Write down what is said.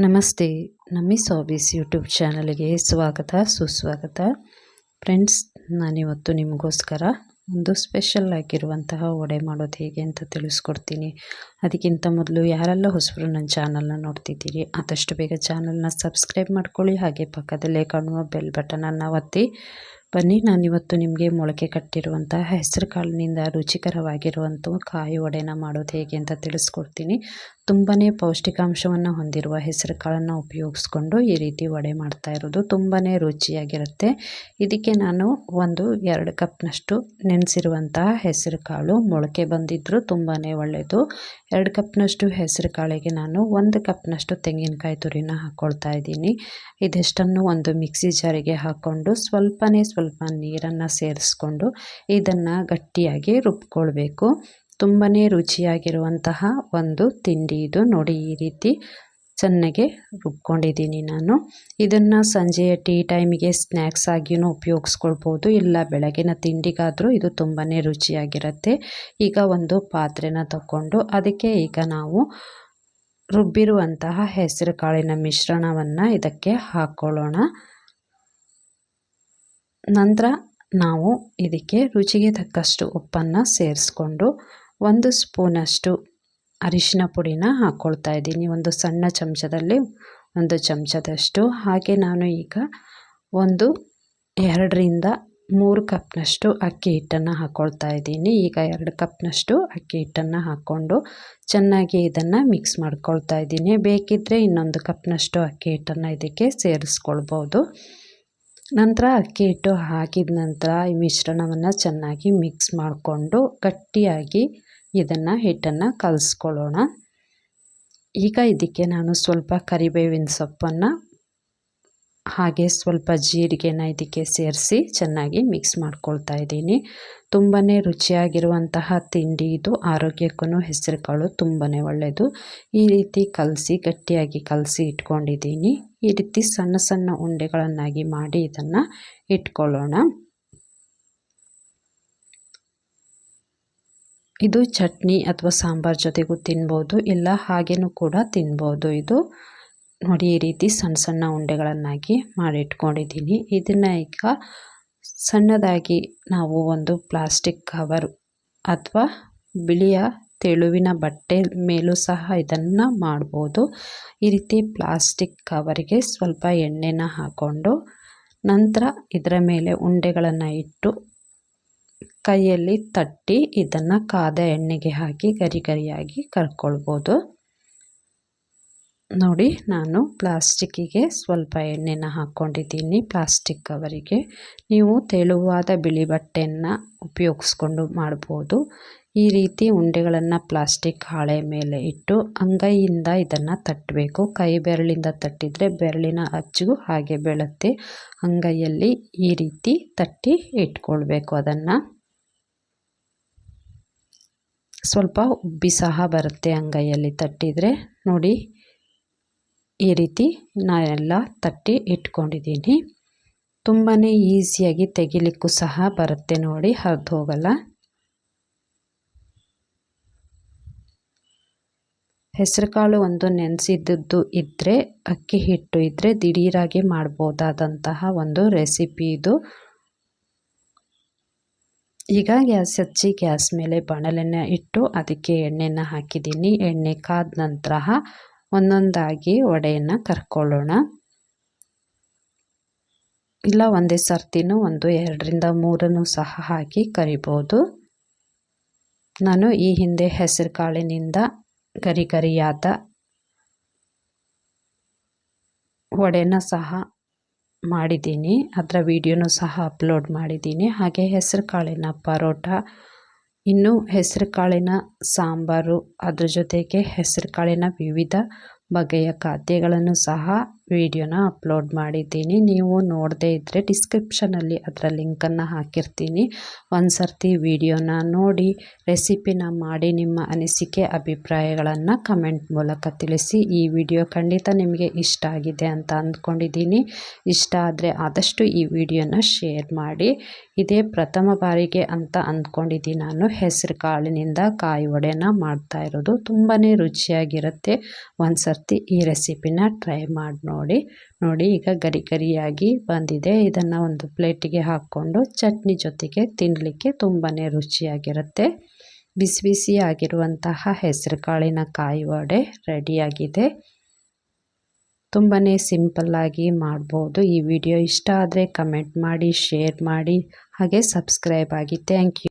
ನಮಸ್ತೆ. ನಮ್ಮಿಸ್ hobbies YouTube ಚಾನಲ್ಗೆ ಸ್ವಾಗತ ಸುಸ್ವಾಗತ. ಫ್ರೆಂಡ್ಸ್, ನಾನಿವತ್ತು ನಿಮಗೋಸ್ಕರ ಒಂದು ಸ್ಪೆಷಲ್ ಆಗಿರುವಂತಹ ವಡೆ ಮಾಡೋದು ಹೇಗೆ ಅಂತ ತಿಳಿಸ್ಕೊಡ್ತೀನಿ. ಅದಕ್ಕಿಂತ ಮೊದಲು ಯಾರೆಲ್ಲ ಹೊಸಬರು ನನ್ನ ಚಾನಲ್ನ ನೋಡ್ತಿದ್ದೀರಿ ಆದಷ್ಟು ಬೇಗ ಚಾನಲ್ನ ಸಬ್ಸ್ಕ್ರೈಬ್ ಮಾಡ್ಕೊಳ್ಳಿ. ಹಾಗೆ ಪಕ್ಕದಲ್ಲೇ ಕಾಣುವ ಬೆಲ್ ಬಟನನ್ನು ಒತ್ತಿ ಬನ್ನಿ. ನಾನಿವತ್ತು ನಿಮಗೆ ಮೊಳಕೆ ಕಟ್ಟಿರುವಂತಹ ಹೆಸರು ಕಾಳಿನಿಂದ ರುಚಿಕರವಾಗಿರುವಂಥ ಕಾಯಿ ವಡೆನ ಮಾಡೋದು ಹೇಗೆ ಅಂತ ತಿಳಿಸ್ಕೊಡ್ತೀನಿ. ತುಂಬಾ ಪೌಷ್ಟಿಕಾಂಶವನ್ನು ಹೊಂದಿರುವ ಹೆಸರು ಕಾಳನ್ನು ಉಪಯೋಗಿಸ್ಕೊಂಡು ಈ ರೀತಿ ವಡೆ ಮಾಡ್ತಾ ಇರೋದು ತುಂಬಾ ರುಚಿಯಾಗಿರುತ್ತೆ. ಇದಕ್ಕೆ ನಾನು 2 ಕಪ್ನಷ್ಟು ನೆನೆಸಿರುವಂತಹ ಹೆಸರು ಕಾಳು, ಮೊಳಕೆ ಬಂದಿದ್ದರೂ ತುಂಬಾ ಒಳ್ಳೆಯದು. 2 ಕಪ್ನಷ್ಟು ಹೆಸರು ಕಾಳಿಗೆ ನಾನು 1 ಕಪ್ನಷ್ಟು ತೆಂಗಿನಕಾಯಿ ತುರಿನ ಹಾಕ್ಕೊಳ್ತಾ ಇದ್ದೀನಿ. ಇದೆಷ್ಟನ್ನು ಒಂದು ಮಿಕ್ಸಿ ಜಾರಿಗೆ ಹಾಕ್ಕೊಂಡು ಸ್ವಲ್ಪ ನೀರನ್ನು ಸೇರಿಸ್ಕೊಂಡು ಇದನ್ನು ಗಟ್ಟಿಯಾಗಿ ರುಬ್ಕೊಳ್ಬೇಕು. ತುಂಬಾ ರುಚಿಯಾಗಿರುವಂತಹ ಒಂದು ತಿಂಡಿ ಇದು. ನೋಡಿ, ಈ ರೀತಿ ಚೆನ್ನಾಗಿ ರುಬ್ಕೊಂಡಿದ್ದೀನಿ ನಾನು. ಇದನ್ನು ಸಂಜೆಯ ಟೀ ಟೈಮಿಗೆ ಸ್ನ್ಯಾಕ್ಸ್ ಆಗಿಯೂ ಉಪಯೋಗಿಸ್ಕೊಳ್ಬೋದು, ಇಲ್ಲ ಬೆಳಗಿನ ತಿಂಡಿಗಾದರೂ ಇದು ತುಂಬಾ ರುಚಿಯಾಗಿರುತ್ತೆ. ಈಗ ಒಂದು ಪಾತ್ರೆನ ತಗೊಂಡು ಅದಕ್ಕೆ ಈಗ ನಾವು ರುಬ್ಬಿರುವಂತಹ ಹೆಸರು ಕಾಳಿನ ಮಿಶ್ರಣವನ್ನು ಇದಕ್ಕೆ ಹಾಕ್ಕೊಳ್ಳೋಣ. ನಂತರ ನಾವು ಇದಕ್ಕೆ ರುಚಿಗೆ ತಕ್ಕಷ್ಟು ಉಪ್ಪನ್ನು ಸೇರಿಸ್ಕೊಂಡು 1 ಸ್ಪೂನಷ್ಟು ಅರಿಶಿನ ಪುಡಿನ ಹಾಕ್ಕೊಳ್ತಾ ಇದ್ದೀನಿ. ಒಂದು ಸಣ್ಣ ಚಮಚದಲ್ಲಿ 1 ಚಮಚದಷ್ಟು. ಹಾಗೆ ನಾನು ಈಗ 2 ರಿಂದ 3 ಕಪ್ನಷ್ಟು ಅಕ್ಕಿ ಹಿಟ್ಟನ್ನು ಹಾಕ್ಕೊಳ್ತಾ ಇದ್ದೀನಿ. ಈಗ 2 ಕಪ್ನಷ್ಟು ಅಕ್ಕಿ ಹಿಟ್ಟನ್ನು ಹಾಕ್ಕೊಂಡು ಚೆನ್ನಾಗಿ ಇದನ್ನು ಮಿಕ್ಸ್ ಮಾಡ್ಕೊಳ್ತಾ ಇದ್ದೀನಿ. ಬೇಕಿದ್ದರೆ ಇನ್ನೊಂದು ಕಪ್ನಷ್ಟು ಅಕ್ಕಿ ಹಿಟ್ಟನ್ನು ಇದಕ್ಕೆ ಸೇರಿಸ್ಕೊಳ್ಬೋದು. ನಂತರ ಅಕ್ಕಿ ಹಿಟ್ಟು ಹಾಕಿದ ನಂತರ ಈ ಮಿಶ್ರಣವನ್ನು ಚೆನ್ನಾಗಿ ಮಿಕ್ಸ್ ಮಾಡಿಕೊಂಡು ಗಟ್ಟಿಯಾಗಿ ಹಿಟ್ಟನ್ನು ಕಲಿಸ್ಕೊಳ್ಳೋಣ. ಈಗ ಇದಕ್ಕೆ ನಾನು ಸ್ವಲ್ಪ ಕರಿಬೇವಿನ ಸೊಪ್ಪನ್ನು ಹಾಗೆ ಸ್ವಲ್ಪ ಜೀರಿಗೆನ ಇದಕ್ಕೆ ಸೇರಿಸಿ ಚೆನ್ನಾಗಿ ಮಿಕ್ಸ್ ಮಾಡ್ಕೊಳ್ತಾ ಇದ್ದೀನಿ. ತುಂಬಾ ರುಚಿಯಾಗಿರುವಂತಹ ತಿಂಡಿ ಇದು. ಆರೋಗ್ಯಕ್ಕೂ ಹೆಸರು ಕಾಳು ತುಂಬಾ ಒಳ್ಳೆಯದು. ಈ ರೀತಿ ಗಟ್ಟಿಯಾಗಿ ಕಲಸಿ ಇಟ್ಕೊಂಡಿದ್ದೀನಿ. ಈ ರೀತಿ ಸಣ್ಣ ಸಣ್ಣ ಉಂಡೆಗಳನ್ನಾಗಿ ಮಾಡಿ ಇದನ್ನು ಇಟ್ಕೊಳ್ಳೋಣ. ಇದು ಚಟ್ನಿ ಅಥವಾ ಸಾಂಬಾರ್ ಜೊತೆಗೂ ತಿನ್ಬೋದು, ಇಲ್ಲ ಹಾಗೇನೂ ಕೂಡ ತಿನ್ಬೋದು. ಇದು ನೋಡಿ, ಈ ರೀತಿ ಸಣ್ಣ ಸಣ್ಣ ಉಂಡೆಗಳನ್ನಾಗಿ ಮಾಡಿಟ್ಕೊಂಡಿದ್ದೀನಿ. ಇದನ್ನು ಈಗ ಸಣ್ಣದಾಗಿ ನಾವು ಒಂದು ಪ್ಲಾಸ್ಟಿಕ್ ಕವರ್ ಅಥವಾ ಬಿಳಿಯ ತೆಳುವಿನ ಬಟ್ಟೆ ಮೇಲೂ ಸಹ ಇದನ್ನು ಮಾಡ್ಬೋದು. ಈ ರೀತಿ ಪ್ಲಾಸ್ಟಿಕ್ ಕವರಿಗೆ ಸ್ವಲ್ಪ ಎಣ್ಣೆನ ಹಾಕ್ಕೊಂಡು ನಂತರ ಇದರ ಮೇಲೆ ಉಂಡೆಗಳನ್ನು ಇಟ್ಟು ಕೈಯಲ್ಲಿ ತಟ್ಟಿ ಇದನ್ನು ಕಾದ ಎಣ್ಣೆಗೆ ಹಾಕಿ ಗರಿಯಾಗಿ ಕರ್ಕೊಳ್ಬೋದು. ನೋಡಿ, ನಾನು ಪ್ಲಾಸ್ಟಿಕ್ಕಿಗೆ ಸ್ವಲ್ಪ ಎಣ್ಣೆನ ಹಾಕ್ಕೊಂಡಿದ್ದೀನಿ. ಪ್ಲಾಸ್ಟಿಕ್ ಕವರಿಗೆ ನೀವು ತೆಳುವಾದ ಬಿಳಿ ಬಟ್ಟೆಯನ್ನು ಉಪಯೋಗಿಸ್ಕೊಂಡು ಮಾಡ್ಬೋದು. ಈ ರೀತಿ ಉಂಡೆಗಳನ್ನು ಪ್ಲಾಸ್ಟಿಕ್ ಹಾಳೆ ಮೇಲೆ ಇಟ್ಟು ಅಂಗೈಯಿಂದ ಇದನ್ನು ತಟ್ಟಬೇಕು. ಕೈ ಬೆರಳಿಂದ ತಟ್ಟಿದರೆ ಬೆರಳಿನ ಅಚ್ಚು ಹಾಗೆ ಬೀಳುತ್ತೆ. ಅಂಗೈಯಲ್ಲಿ ಈ ರೀತಿ ತಟ್ಟಿ ಇಟ್ಕೊಳ್ಬೇಕು. ಅದನ್ನು ಸ್ವಲ್ಪ ಉಬ್ಬಿ ಸಹ ಬರುತ್ತೆ ಅಂಗೈಯಲ್ಲಿ ತಟ್ಟಿದರೆ. ನೋಡಿ, ಈ ರೀತಿ ನಾನೆಲ್ಲ ತಟ್ಟಿ ಇಟ್ಕೊಂಡಿದ್ದೀನಿ. ತುಂಬಾ ಈಸಿಯಾಗಿ ತೆಗಿಲಿಕ್ಕೂ ಸಹ ಬರುತ್ತೆ. ನೋಡಿ, ಹರಿದು ಹೋಗಲ್ಲ. ಹೆಸರುಕಾಳು ಒಂದು ನೆನೆಸಿದ್ದು ಇದ್ದರೆ, ಅಕ್ಕಿ ಹಿಟ್ಟು ಇದ್ದರೆ ದಿಢೀರಾಗಿ ಮಾಡ್ಬೋದಾದಂತಹ ಒಂದು ರೆಸಿಪಿ ಇದು. ಈಗ ಗ್ಯಾಸ್ ಹಚ್ಚಿ ಗ್ಯಾಸ್ ಮೇಲೆ ಬಾಣಲೆನ ಇಟ್ಟು ಅದಕ್ಕೆ ಎಣ್ಣೆನ ಹಾಕಿದ್ದೀನಿ. ಎಣ್ಣೆ ಕಾದ ನಂತರ ಒಂದೊಂದಾಗಿ ವಡೆಯನ್ನು ಕರ್ಕೊಳ್ಳೋಣ. ಇಲ್ಲ ಒಂದೇ ಸರ್ತಿನೂ 2 ರಿಂದ 3 ಸಹ ಹಾಕಿ ಕರಿಬೋದು. ನಾನು ಈ ಹಿಂದೆ ಹೆಸರು ಕಾಳಿನಿಂದ ಗರಿಯಾದ ವಡೆನ ಸಹ ಮಾಡಿದ್ದೀನಿ. ಅದರ ವಿಡಿಯೋನೂ ಸಹ ಅಪ್ಲೋಡ್ ಮಾಡಿದ್ದೀನಿ. ಹಾಗೆ ಹೆಸರು ಕಾಳಿನ ಪರೋಟ, ಇನ್ನು ಹೆಸರು ಕಾಳಿನ ಸಾಂಬಾರು, ಅದ್ರ ಜೊತೆಗೆ ಹೆಸರು ಕಾಳಿನ ವಿವಿಧ ಬಗೆಯ ಖಾದ್ಯಗಳನ್ನು ಸಹ ವಿಡಿಯೋನ ಅಪ್ಲೋಡ್ ಮಾಡಿದ್ದೀನಿ. ನೀವು ನೋಡದೇ ಇದ್ದರೆ ಡಿಸ್ಕ್ರಿಪ್ಷನಲ್ಲಿ ಅದರ ಲಿಂಕನ್ನು ಹಾಕಿರ್ತೀನಿ. ಒಂದು ಸರ್ತಿ ವಿಡಿಯೋನ ನೋಡಿ ರೆಸಿಪಿನ ಮಾಡಿ ನಿಮ್ಮ ಅನಿಸಿಕೆ ಅಭಿಪ್ರಾಯಗಳನ್ನು ಕಮೆಂಟ್ ಮೂಲಕ ತಿಳಿಸಿ. ಈ ವಿಡಿಯೋ ಖಂಡಿತ ನಿಮಗೆ ಇಷ್ಟ ಆಗಿದೆ ಅಂತ ಅಂದ್ಕೊಂಡಿದ್ದೀನಿ. ಇಷ್ಟ ಆದರೆ ಆದಷ್ಟು ಈ ವಿಡಿಯೋನ ಶೇರ್ ಮಾಡಿ. ಇದೇ ಪ್ರಥಮ ಬಾರಿಗೆ ಅಂತ ಅಂದ್ಕೊಂಡಿದ್ದೀನಿ. ನಾನು ಹೆಸರು ಕಾಳಿನಿಂದ ಕಾಯಿ ವಡೆನ ಮಾಡ್ತಾ ಇರೋದು. ತುಂಬಾ ರುಚಿಯಾಗಿರುತ್ತೆ. ಒಂದು ಸರ್ತಿ ಈ ರೆಸಿಪಿನ ಟ್ರೈ ಮಾಡಿ ನೋಡಿ ಈಗ ಗರಿ ಗರಿಯಾಗಿ ಬಂದಿದೆ. ಇದನ್ನು ಒಂದು ಪ್ಲೇಟಿಗೆ ಹಾಕ್ಕೊಂಡು ಚಟ್ನಿ ಜೊತೆಗೆ ತಿನ್ನಲಿಕ್ಕೆ ತುಂಬಾ ರುಚಿಯಾಗಿರುತ್ತೆ. ಬಿಸಿ ಬಿಸಿ ಆಗಿರುವಂತಹ ಹೆಸರು ಕಾಳಿನ ಕಾಯಿ ವಡೆ ರೆಡಿಯಾಗಿದೆ. ತುಂಬಾ ಸಿಂಪಲ್ಲಾಗಿ ಮಾಡ್ಬೋದು. ಈ ವಿಡಿಯೋ ಇಷ್ಟ ಆದರೆ ಕಮೆಂಟ್ ಮಾಡಿ, ಶೇರ್ ಮಾಡಿ, ಹಾಗೆ ಸಬ್ಸ್ಕ್ರೈಬ್ ಆಗಿ. Thank you.